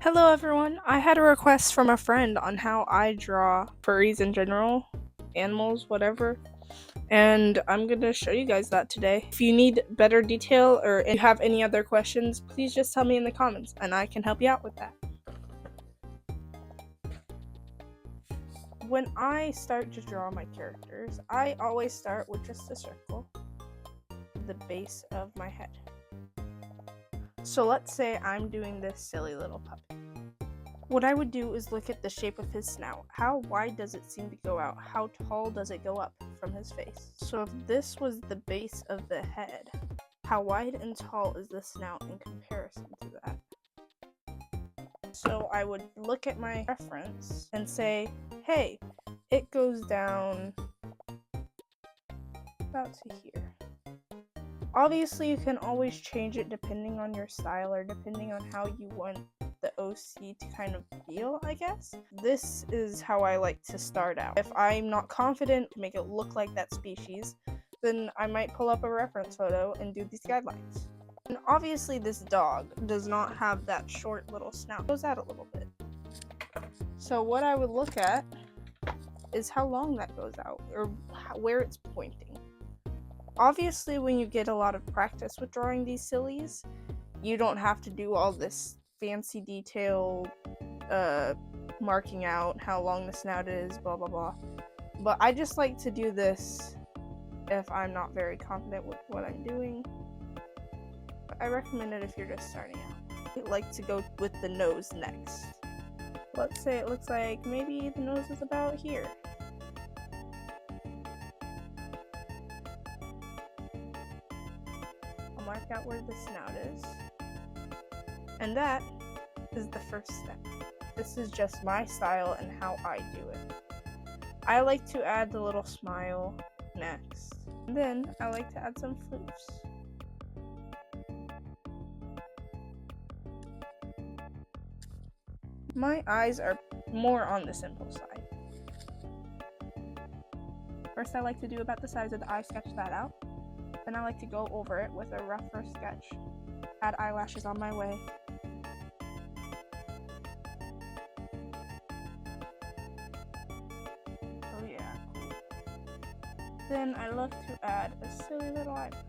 Hello everyone. I had a request from a friend on how I draw furries in general, animals, whatever, and I'm gonna show you guys that today. If you need better detail or if you have any other questions, please just tell me in the comments and I can help you out with that. When I start to draw my characters, I always start with just a circle, the base of my head. So let's say I'm doing this silly little puppy. What I would do is look at the shape of his snout. How wide does it seem to go out? How tall does it go up from his face? So if this was the base of the head, how wide and tall is the snout in comparison to that? So I would look at my reference and say, hey, it goes down about to here. Obviously, you can always change it depending on your style or depending on how you want the OC to kind of feel, I guess. This is how I like to start out. If I'm not confident to make it look like that species, then I might pull up a reference photo and do these guidelines. And obviously this dog does not have that short little snout. It goes out a little bit. So what I would look at is how long that goes out or where it's pointing. Obviously, when you get a lot of practice with drawing these sillies, you don't have to do all this fancy detail, marking out how long the snout is, blah blah blah. But I just like to do this if I'm not very confident with what I'm doing. But I recommend it if you're just starting out. I like to go with the nose next. Let's say it looks like maybe the nose is about here. Mark out where the snout is, and that is the first step. This is just my style and how I do it. I like to add the little smile next, and then I like to add some floofs. My eyes are more on the simple side. First, I like to do about the size of the eye, sketch that out. Then I like to go over it with a rougher sketch. Add eyelashes on my way. Oh yeah. Then I love to add a silly little eyebrow.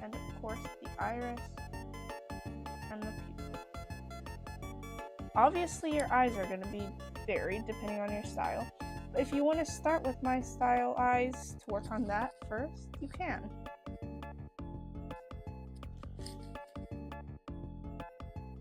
And of course the iris and the pupil. Obviously your eyes are going to be varied depending on your style. But if you want to start with my style eyes to work on that first, you can.